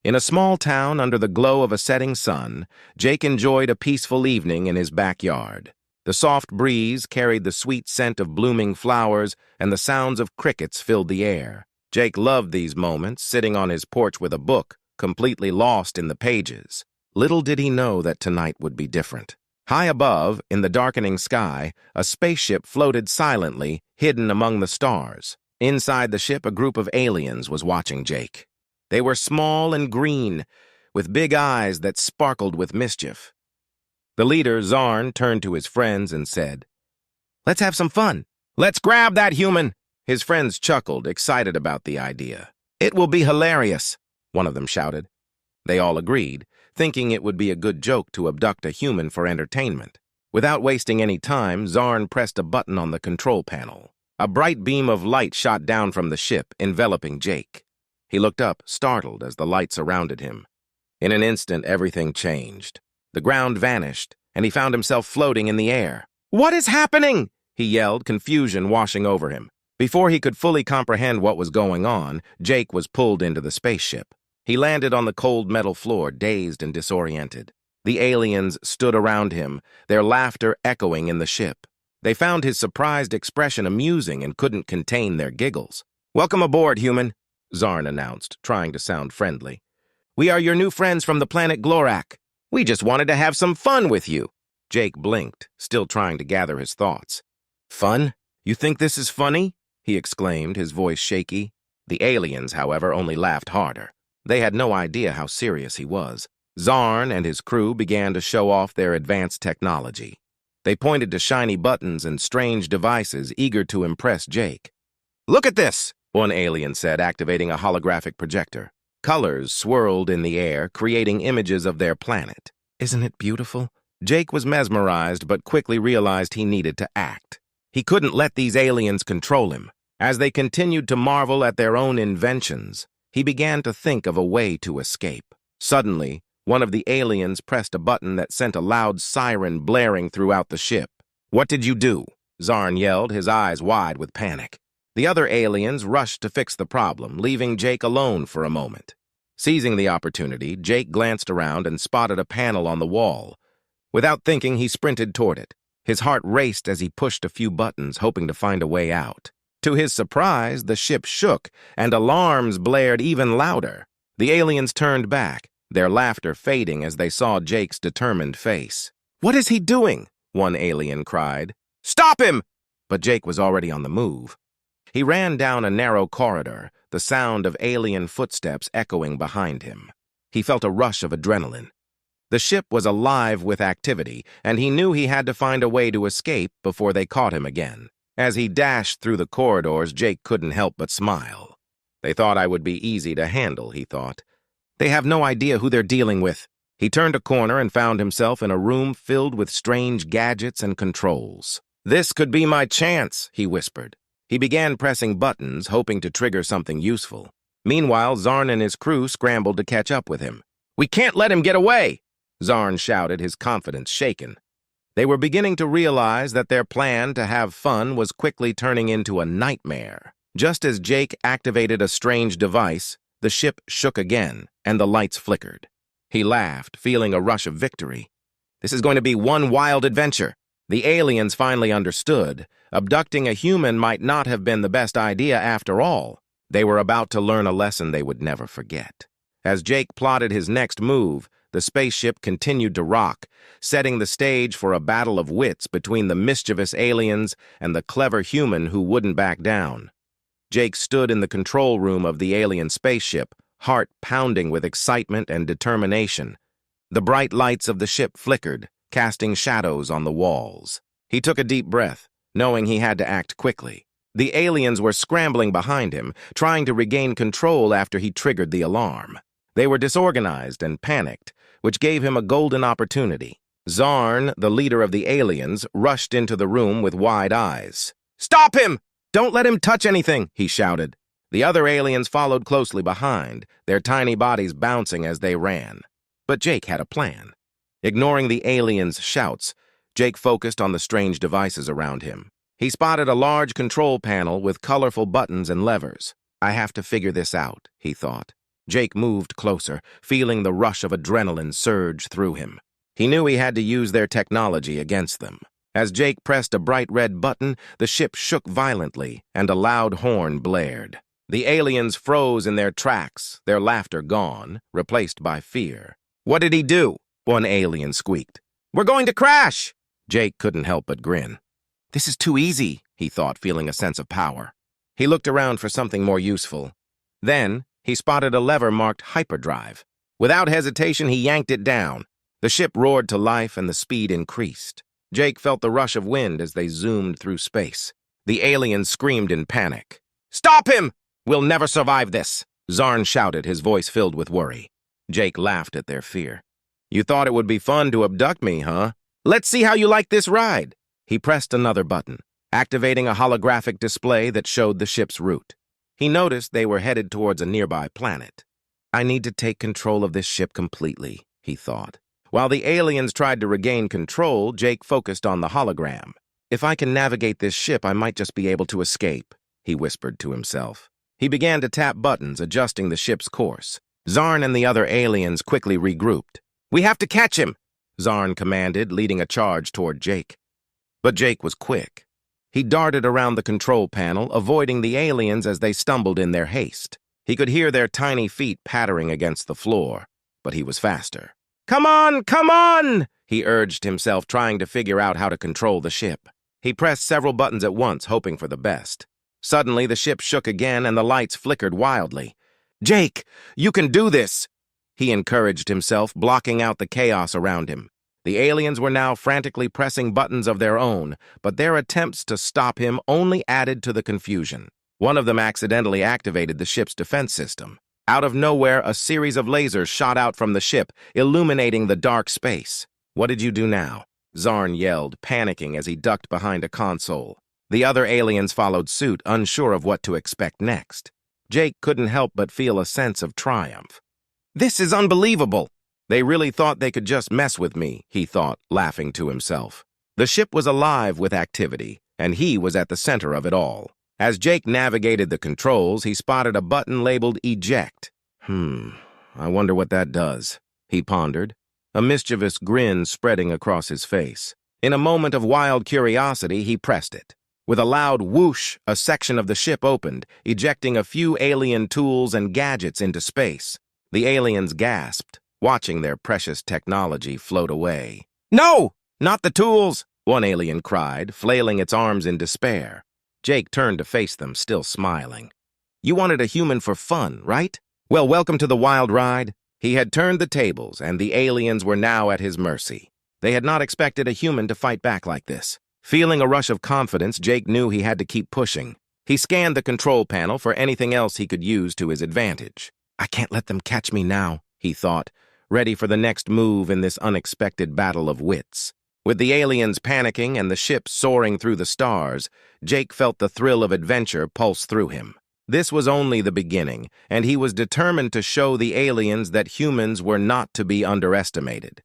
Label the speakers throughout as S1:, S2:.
S1: In a small town under the glow of a setting sun, Jake enjoyed a peaceful evening in his backyard. The soft breeze carried the sweet scent of blooming flowers, and the sounds of crickets filled the air. Jake loved these moments, sitting on his porch with a book, completely lost in the pages. Little did he know that tonight would be different. High above, in the darkening sky, a spaceship floated silently, hidden among the stars. Inside the ship, a group of aliens was watching Jake. They were small and green, with big eyes that sparkled with mischief. The leader, Zarn, turned to his friends and said, "Let's have some fun. Let's grab that human." His friends chuckled, excited about the idea. "It will be hilarious," one of them shouted. They all agreed, thinking it would be a good joke to abduct a human for entertainment. Without wasting any time, Zarn pressed a button on the control panel. A bright beam of light shot down from the ship, enveloping Jake. He looked up, startled, as the light surrounded him. In an instant, everything changed. The ground vanished, and he found himself floating in the air. "What is happening?" he yelled, confusion washing over him. Before he could fully comprehend what was going on, Jake was pulled into the spaceship. He landed on the cold metal floor, dazed and disoriented. The aliens stood around him, their laughter echoing in the ship. They found his surprised expression amusing and couldn't contain their giggles. "Welcome aboard, human," Zarn announced, trying to sound friendly. "We are your new friends from the planet Glorak. We just wanted to have some fun with you." Jake blinked, still trying to gather his thoughts. "Fun? You think this is funny?" he exclaimed, his voice shaky. The aliens, however, only laughed harder. They had no idea how serious he was. Zarn and his crew began to show off their advanced technology. They pointed to shiny buttons and strange devices, eager to impress Jake. "Look at this," one alien said, activating a holographic projector. Colors swirled in the air, creating images of their planet. "Isn't it beautiful?" Jake was mesmerized, but quickly realized he needed to act. He couldn't let these aliens control him. As they continued to marvel at their own inventions, he began to think of a way to escape. Suddenly, one of the aliens pressed a button that sent a loud siren blaring throughout the ship. "What did you do?" Zarn yelled, his eyes wide with panic. The other aliens rushed to fix the problem, leaving Jake alone for a moment. Seizing the opportunity, Jake glanced around and spotted a panel on the wall. Without thinking, he sprinted toward it. His heart raced as he pushed a few buttons, hoping to find a way out. To his surprise, the ship shook, and alarms blared even louder. The aliens turned back, their laughter fading as they saw Jake's determined face. "What is he doing?" one alien cried. "Stop him!" But Jake was already on the move. He ran down a narrow corridor, the sound of alien footsteps echoing behind him. He felt a rush of adrenaline. The ship was alive with activity, and he knew he had to find a way to escape before they caught him again. As he dashed through the corridors, Jake couldn't help but smile. "They thought I would be easy to handle," he thought. "They have no idea who they're dealing with." He turned a corner and found himself in a room filled with strange gadgets and controls. "This could be my chance," he whispered. He began pressing buttons, hoping to trigger something useful. Meanwhile, Zarn and his crew scrambled to catch up with him. "We can't let him get away!" Zarn shouted, his confidence shaken. They were beginning to realize that their plan to have fun was quickly turning into a nightmare. Just as Jake activated a strange device, the ship shook again, and the lights flickered. He laughed, feeling a rush of victory. "This is going to be one wild adventure." The aliens finally understood. Abducting a human might not have been the best idea after all. They were about to learn a lesson they would never forget. As Jake plotted his next move, the spaceship continued to rock, setting the stage for a battle of wits between the mischievous aliens and the clever human who wouldn't back down. Jake stood in the control room of the alien spaceship, heart pounding with excitement and determination. The bright lights of the ship flickered, casting shadows on the walls. He took a deep breath, knowing he had to act quickly. The aliens were scrambling behind him, trying to regain control after he triggered the alarm. They were disorganized and panicked, which gave him a golden opportunity. Zarn, the leader of the aliens, rushed into the room with wide eyes. "Stop him! Don't let him touch anything!" he shouted. The other aliens followed closely behind, their tiny bodies bouncing as they ran. But Jake had a plan. Ignoring the aliens' shouts, Jake focused on the strange devices around him. He spotted a large control panel with colorful buttons and levers. "I have to figure this out," he thought. Jake moved closer, feeling the rush of adrenaline surge through him. He knew he had to use their technology against them. As Jake pressed a bright red button, the ship shook violently, and a loud horn blared. The aliens froze in their tracks, their laughter gone, replaced by fear. "What did he do?" one alien squeaked. "We're going to crash!" Jake couldn't help but grin. "This is too easy," he thought, feeling a sense of power. He looked around for something more useful. Then, he spotted a lever marked hyperdrive. Without hesitation, he yanked it down. The ship roared to life and the speed increased. Jake felt the rush of wind as they zoomed through space. The aliens screamed in panic. "Stop him! We'll never survive this!" Zarn shouted, his voice filled with worry. Jake laughed at their fear. "You thought it would be fun to abduct me, huh? Let's see how you like this ride." He pressed another button, activating a holographic display that showed the ship's route. He noticed they were headed towards a nearby planet. "I need to take control of this ship completely," he thought. While the aliens tried to regain control, Jake focused on the hologram. "If I can navigate this ship, I might just be able to escape," he whispered to himself. He began to tap buttons, adjusting the ship's course. Zarn and the other aliens quickly regrouped. "We have to catch him," Zarn commanded, leading a charge toward Jake. But Jake was quick. He darted around the control panel, avoiding the aliens as they stumbled in their haste. He could hear their tiny feet pattering against the floor, but he was faster. "Come on, come on!" he urged himself, trying to figure out how to control the ship. He pressed several buttons at once, hoping for the best. Suddenly, the ship shook again and the lights flickered wildly. "Jake, you can do this!" he encouraged himself, blocking out the chaos around him. The aliens were now frantically pressing buttons of their own, but their attempts to stop him only added to the confusion. One of them accidentally activated the ship's defense system. Out of nowhere, a series of lasers shot out from the ship, illuminating the dark space. "What did you do now?" Zarn yelled, panicking as he ducked behind a console. The other aliens followed suit, unsure of what to expect next. Jake couldn't help but feel a sense of triumph. "This is unbelievable! They really thought they could just mess with me," he thought, laughing to himself. The ship was alive with activity, and he was at the center of it all. As Jake navigated the controls, he spotted a button labeled Eject. I wonder what that does," he pondered, a mischievous grin spreading across his face. In a moment of wild curiosity, he pressed it. With a loud whoosh, a section of the ship opened, ejecting a few alien tools and gadgets into space. The aliens gasped, watching their precious technology float away. "No! Not the tools!" one alien cried, flailing its arms in despair. Jake turned to face them, still smiling. "You wanted a human for fun, right? Well, welcome to the wild ride." He had turned the tables, and the aliens were now at his mercy. They had not expected a human to fight back like this. Feeling a rush of confidence, Jake knew he had to keep pushing. He scanned the control panel for anything else he could use to his advantage. "I can't let them catch me now," he thought, ready for the next move in this unexpected battle of wits. With the aliens panicking and the ship soaring through the stars, Jake felt the thrill of adventure pulse through him. This was only the beginning, and he was determined to show the aliens that humans were not to be underestimated.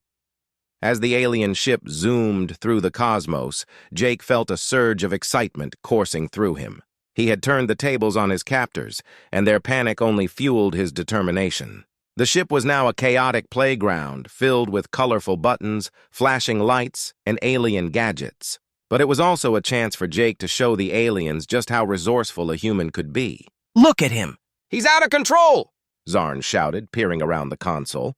S1: As the alien ship zoomed through the cosmos, Jake felt a surge of excitement coursing through him. He had turned the tables on his captors, and their panic only fueled his determination. The ship was now a chaotic playground, filled with colorful buttons, flashing lights, and alien gadgets. But it was also a chance for Jake to show the aliens just how resourceful a human could be. "Look at him! He's out of control!" Zarn shouted, peering around the console.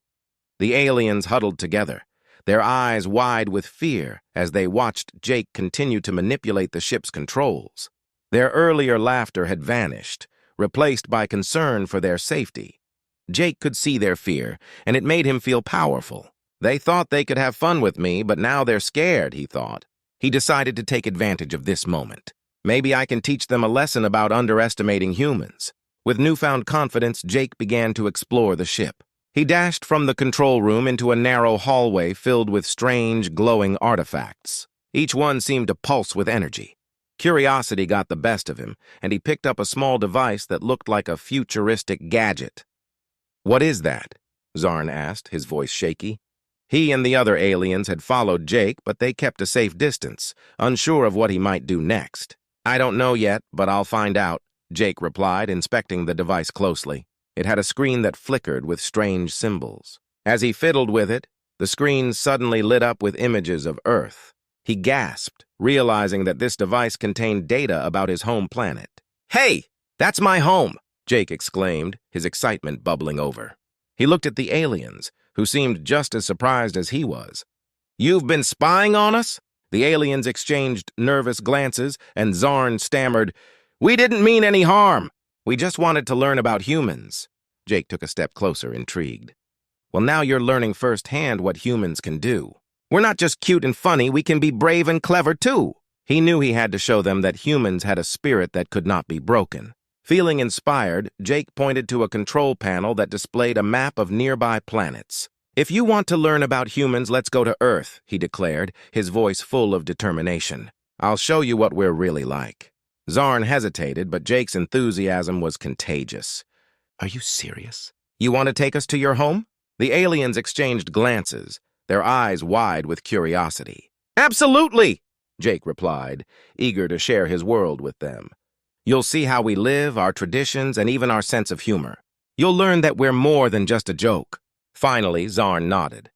S1: The aliens huddled together, their eyes wide with fear as they watched Jake continue to manipulate the ship's controls. Their earlier laughter had vanished, replaced by concern for their safety. Jake could see their fear, and it made him feel powerful. "They thought they could have fun with me, but now they're scared," he thought. He decided to take advantage of this moment. Maybe I can teach them a lesson about underestimating humans. With newfound confidence, Jake began to explore the ship. He dashed from the control room into a narrow hallway filled with strange, glowing artifacts. Each one seemed to pulse with energy. Curiosity got the best of him, and he picked up a small device that looked like a futuristic gadget. "What is that?" Zarn asked, his voice shaky. He and the other aliens had followed Jake, but they kept a safe distance, unsure of what he might do next. "I don't know yet, but I'll find out," Jake replied, inspecting the device closely. It had a screen that flickered with strange symbols. As he fiddled with it, the screen suddenly lit up with images of Earth. He gasped, realizing that this device contained data about his home planet. "Hey, that's my home!" Jake exclaimed, his excitement bubbling over. He looked at the aliens, who seemed just as surprised as he was. "You've been spying on us?" The aliens exchanged nervous glances, and Zarn stammered, "We didn't mean any harm. We just wanted to learn about humans." Jake took a step closer, intrigued. "Well, now you're learning firsthand what humans can do. We're not just cute and funny, we can be brave and clever, too." He knew he had to show them that humans had a spirit that could not be broken. Feeling inspired, Jake pointed to a control panel that displayed a map of nearby planets. "If you want to learn about humans, let's go to Earth," he declared, his voice full of determination. "I'll show you what we're really like." Zarn hesitated, but Jake's enthusiasm was contagious. "Are you serious? You want to take us to your home?" The aliens exchanged glances, their eyes wide with curiosity. "Absolutely!" Jake replied, eager to share his world with them. "You'll see how we live, our traditions, and even our sense of humor. You'll learn that we're more than just a joke." Finally, Zarn nodded.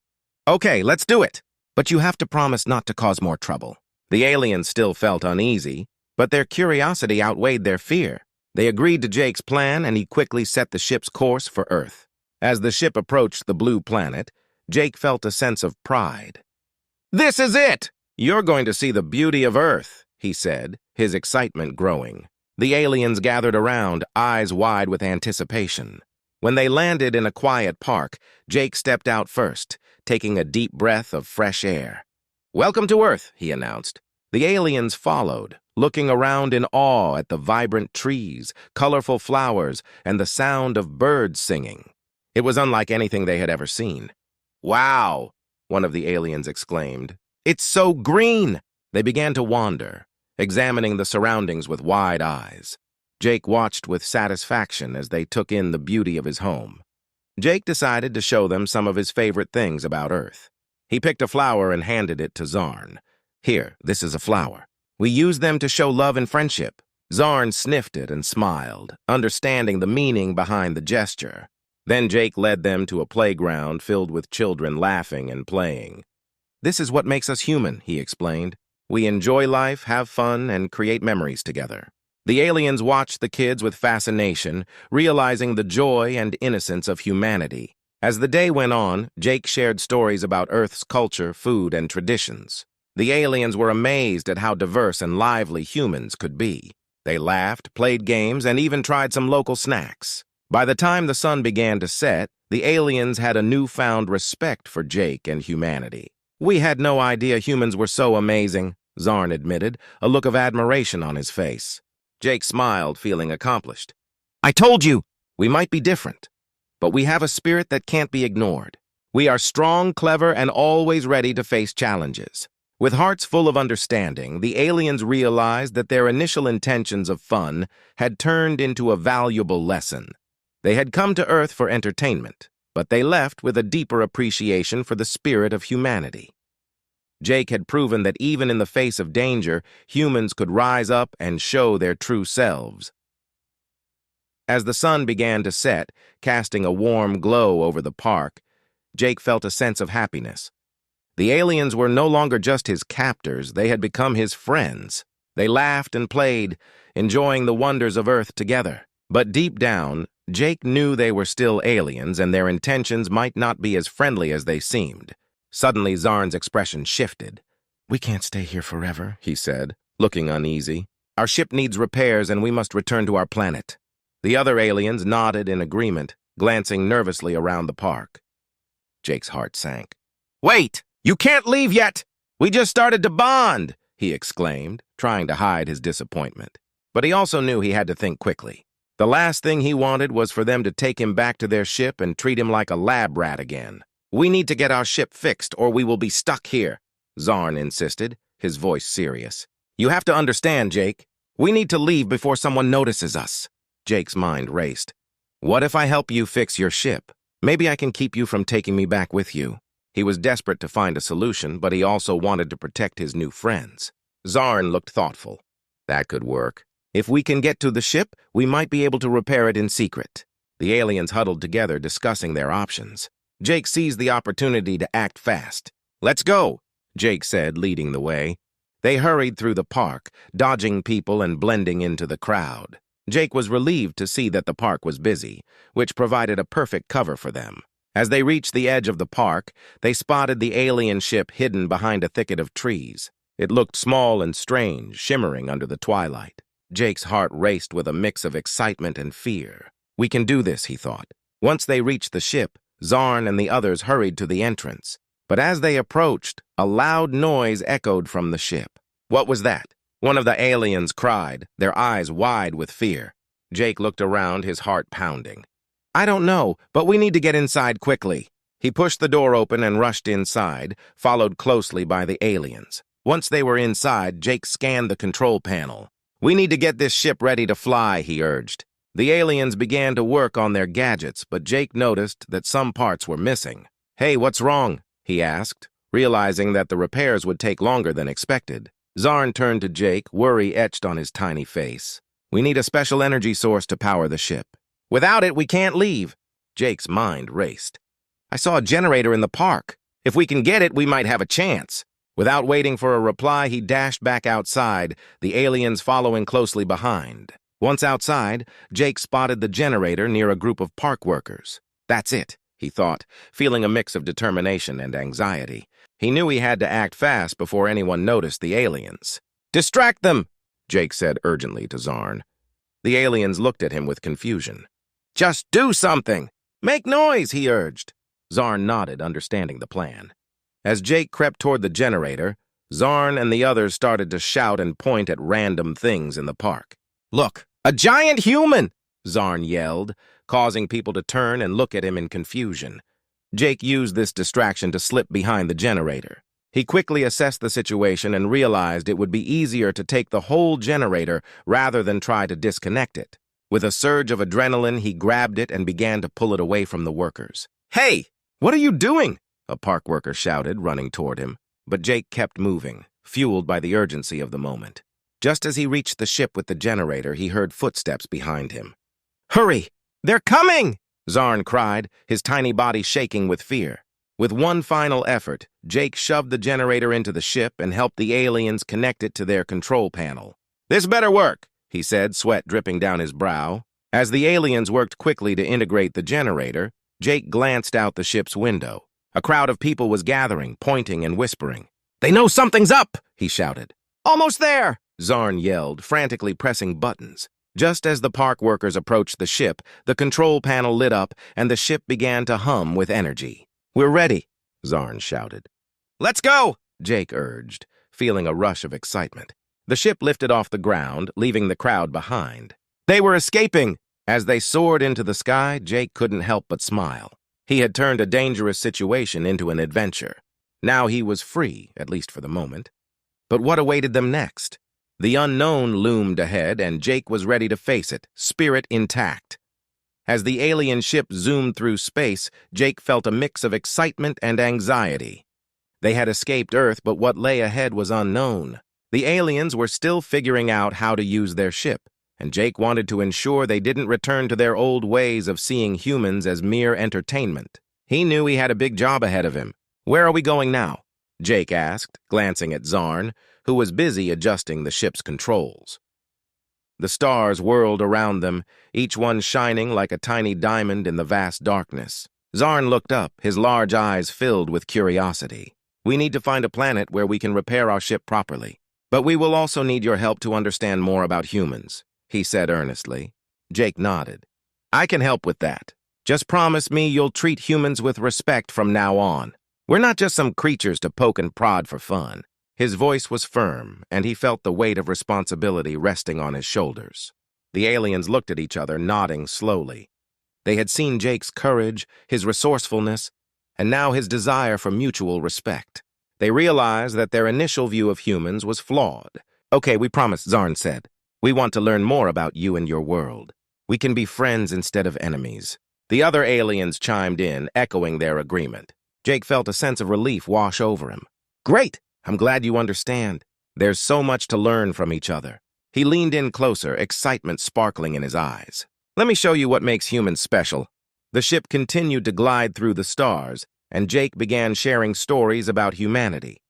S1: "Okay, let's do it. But you have to promise not to cause more trouble." The aliens still felt uneasy, but their curiosity outweighed their fear. They agreed to Jake's plan, and he quickly set the ship's course for Earth. As the ship approached the blue planet, Jake felt a sense of pride. "This is it! You're going to see the beauty of Earth," he said, his excitement growing. The aliens gathered around, eyes wide with anticipation. When they landed in a quiet park, Jake stepped out first, taking a deep breath of fresh air. "Welcome to Earth," he announced. The aliens followed, looking around in awe at the vibrant trees, colorful flowers, and the sound of birds singing. It was unlike anything they had ever seen. "Wow!" one of the aliens exclaimed. "It's so green!" They began to wander, examining the surroundings with wide eyes. Jake watched with satisfaction as they took in the beauty of his home. Jake decided to show them some of his favorite things about Earth. He picked a flower and handed it to Zarn. "Here, this is a flower. We use them to show love and friendship." Zarn sniffed it and smiled, understanding the meaning behind the gesture. Then Jake led them to a playground filled with children laughing and playing. "This is what makes us human," he explained. "We enjoy life, have fun, and create memories together." The aliens watched the kids with fascination, realizing the joy and innocence of humanity. As the day went on, Jake shared stories about Earth's culture, food, and traditions. The aliens were amazed at how diverse and lively humans could be. They laughed, played games, and even tried some local snacks. By the time the sun began to set, the aliens had a newfound respect for Jake and humanity. "We had no idea humans were so amazing," Zarn admitted, a look of admiration on his face. Jake smiled, feeling accomplished. "I told you, we might be different, but we have a spirit that can't be ignored. We are strong, clever, and always ready to face challenges." With hearts full of understanding, the aliens realized that their initial intentions of fun had turned into a valuable lesson. They had come to Earth for entertainment, but they left with a deeper appreciation for the spirit of humanity. Jake had proven that even in the face of danger, humans could rise up and show their true selves. As the sun began to set, casting a warm glow over the park, Jake felt a sense of happiness. The aliens were no longer just his captors, they had become his friends. They laughed and played, enjoying the wonders of Earth together. But deep down, Jake knew they were still aliens and their intentions might not be as friendly as they seemed. Suddenly, Zarn's expression shifted. "We can't stay here forever," he said, looking uneasy. "Our ship needs repairs and we must return to our planet." The other aliens nodded in agreement, glancing nervously around the park. Jake's heart sank. "Wait! You can't leave yet! We just started to bond!" he exclaimed, trying to hide his disappointment. But he also knew he had to think quickly. The last thing he wanted was for them to take him back to their ship and treat him like a lab rat again. "We need to get our ship fixed or we will be stuck here," Zarn insisted, his voice serious. "You have to understand, Jake. We need to leave before someone notices us." Jake's mind raced. "What if I help you fix your ship? Maybe I can keep you from taking me back with you." He was desperate to find a solution, but he also wanted to protect his new friends. Zarn looked thoughtful. "That could work. If we can get to the ship, we might be able to repair it in secret." The aliens huddled together, discussing their options. Jake seized the opportunity to act fast. "Let's go," Jake said, leading the way. They hurried through the park, dodging people and blending into the crowd. Jake was relieved to see that the park was busy, which provided a perfect cover for them. As they reached the edge of the park, they spotted the alien ship hidden behind a thicket of trees. It looked small and strange, shimmering under the twilight. Jake's heart raced with a mix of excitement and fear. "We can do this," he thought. Once they reached the ship, Zarn and the others hurried to the entrance. But as they approached, a loud noise echoed from the ship. "What was that?" one of the aliens cried, their eyes wide with fear. Jake looked around, his heart pounding. "I don't know, but we need to get inside quickly." He pushed the door open and rushed inside, followed closely by the aliens. Once they were inside, Jake scanned the control panel. "We need to get this ship ready to fly," he urged. The aliens began to work on their gadgets, but Jake noticed that some parts were missing. "Hey, what's wrong?" he asked, realizing that the repairs would take longer than expected. Zarn turned to Jake, worry etched on his tiny face. "We need a special energy source to power the ship. Without it, we can't leave." Jake's mind raced. "I saw a generator in the park. If we can get it, we might have a chance." Without waiting for a reply, he dashed back outside, the aliens following closely behind. Once outside, Jake spotted the generator near a group of park workers. "That's it," he thought, feeling a mix of determination and anxiety. He knew he had to act fast before anyone noticed the aliens. "Distract them," Jake said urgently to Zarn. The aliens looked at him with confusion. "Just do something! Make noise," he urged. Zarn nodded, understanding the plan. As Jake crept toward the generator, Zarn and the others started to shout and point at random things in the park. "Look, a giant human!" Zarn yelled, causing people to turn and look at him in confusion. Jake used this distraction to slip behind the generator. He quickly assessed the situation and realized it would be easier to take the whole generator rather than try to disconnect it. With a surge of adrenaline, he grabbed it and began to pull it away from the workers. "Hey, what are you doing?" a park worker shouted, running toward him. But Jake kept moving, fueled by the urgency of the moment. Just as he reached the ship with the generator, he heard footsteps behind him. "Hurry! They're coming!" Zarn cried, his tiny body shaking with fear. With one final effort, Jake shoved the generator into the ship and helped the aliens connect it to their control panel. "This better work," he said, sweat dripping down his brow. As the aliens worked quickly to integrate the generator, Jake glanced out the ship's window. A crowd of people was gathering, pointing and whispering. "They know something's up!" he shouted. "Almost there!" Zarn yelled, frantically pressing buttons. Just as the park workers approached the ship, the control panel lit up and the ship began to hum with energy. "We're ready," Zarn shouted. "Let's go," Jake urged, feeling a rush of excitement. The ship lifted off the ground, leaving the crowd behind. They were escaping! As they soared into the sky, Jake couldn't help but smile. He had turned a dangerous situation into an adventure. Now he was free, at least for the moment. But what awaited them next? The unknown loomed ahead, and Jake was ready to face it, spirit intact. As the alien ship zoomed through space, Jake felt a mix of excitement and anxiety. They had escaped Earth, but what lay ahead was unknown. The aliens were still figuring out how to use their ship, and Jake wanted to ensure they didn't return to their old ways of seeing humans as mere entertainment. He knew he had a big job ahead of him. "Where are we going now?" Jake asked, glancing at Zarn, who was busy adjusting the ship's controls. The stars whirled around them, each one shining like a tiny diamond in the vast darkness. Zarn looked up, his large eyes filled with curiosity. "We need to find a planet where we can repair our ship properly. But we will also need your help to understand more about humans," he said earnestly. Jake nodded. "I can help with that. Just promise me you'll treat humans with respect from now on. We're not just some creatures to poke and prod for fun." His voice was firm, and he felt the weight of responsibility resting on his shoulders. The aliens looked at each other, nodding slowly. They had seen Jake's courage, his resourcefulness, and now his desire for mutual respect. They realized that their initial view of humans was flawed. "Okay, we promise," Zarn said. "We want to learn more about you and your world. We can be friends instead of enemies." The other aliens chimed in, echoing their agreement. Jake felt a sense of relief wash over him. "Great! I'm glad you understand. There's so much to learn from each other." He leaned in closer, excitement sparkling in his eyes. Let me show you what makes humans special. The ship continued to glide through the stars, and Jake began sharing stories about humanity.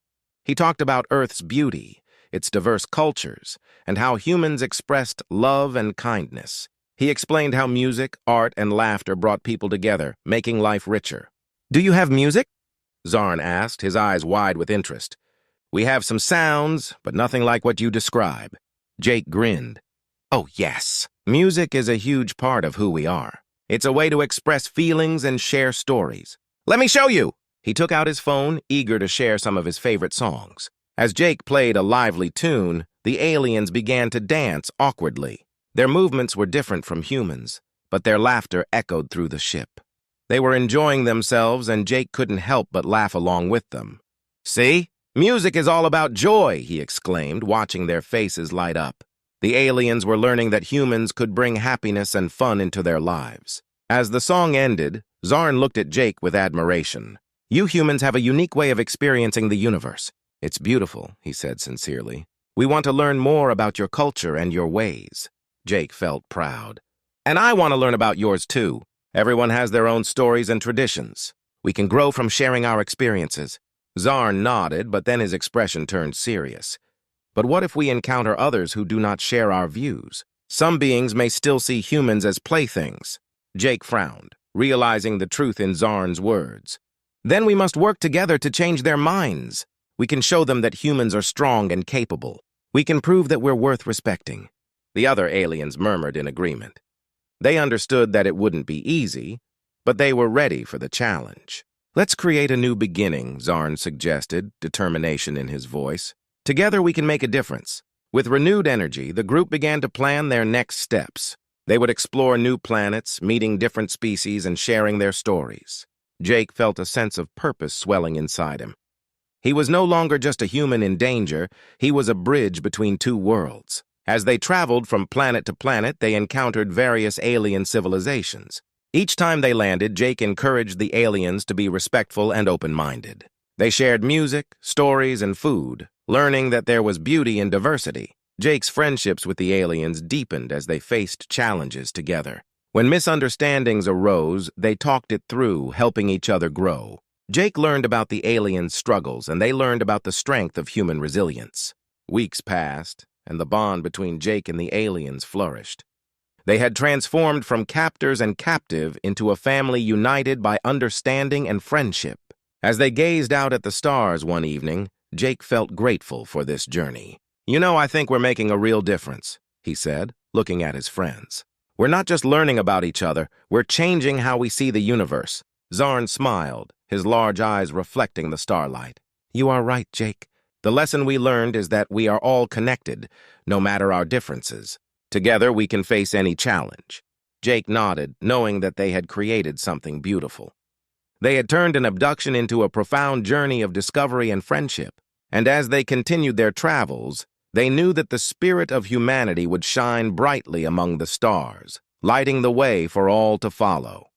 S1: He talked about Earth's beauty, its diverse cultures, and how humans expressed love and kindness. He explained how music, art, and laughter brought people together, making life richer. "Do you have music?" Zarn asked, his eyes wide with interest. "We have some sounds, but nothing like what you describe." Jake grinned. "Oh, yes. Music is a huge part of who we are. It's a way to express feelings and share stories. Let me show you!" He took out his phone, eager to share some of his favorite songs. As Jake played a lively tune, the aliens began to dance awkwardly. Their movements were different from humans, but their laughter echoed through the ship. They were enjoying themselves, and Jake couldn't help but laugh along with them. "See? Music is all about joy," he exclaimed, watching their faces light up. The aliens were learning that humans could bring happiness and fun into their lives. As the song ended, Zarn looked at Jake with admiration. "You humans have a unique way of experiencing the universe. It's beautiful," he said sincerely. "We want to learn more about your culture and your ways." Jake felt proud. "And I want to learn about yours too. Everyone has their own stories and traditions. We can grow from sharing our experiences." Zarn nodded, but then his expression turned serious. "But what if we encounter others who do not share our views? Some beings may still see humans as playthings." Jake frowned, realizing the truth in Zarn's words. "Then we must work together to change their minds. We can show them that humans are strong and capable. We can prove that we're worth respecting." The other aliens murmured in agreement. They understood that it wouldn't be easy, but they were ready for the challenge. "Let's create a new beginning," Zarn suggested, determination in his voice. "Together we can make a difference." With renewed energy, the group began to plan their next steps. They would explore new planets, meeting different species, and sharing their stories. Jake felt a sense of purpose swelling inside him. He was no longer just a human in danger, he was a bridge between two worlds. As they traveled from planet to planet, they encountered various alien civilizations. Each time they landed, Jake encouraged the aliens to be respectful and open-minded. They shared music, stories, and food, learning that there was beauty in diversity. Jake's friendships with the aliens deepened as they faced challenges together. When misunderstandings arose, they talked it through, helping each other grow. Jake learned about the aliens' struggles, and they learned about the strength of human resilience. Weeks passed, and the bond between Jake and the aliens flourished. They had transformed from captors and captive into a family united by understanding and friendship. As they gazed out at the stars one evening, Jake felt grateful for this journey. "You know, I think we're making a real difference," he said, looking at his friends. "We're not just learning about each other, we're changing how we see the universe." Zarn smiled, his large eyes reflecting the starlight. "You are right, Jake. The lesson we learned is that we are all connected, no matter our differences. Together we can face any challenge." Jake nodded, knowing that they had created something beautiful. They had turned an abduction into a profound journey of discovery and friendship, and as they continued their travels, they knew that the spirit of humanity would shine brightly among the stars, lighting the way for all to follow.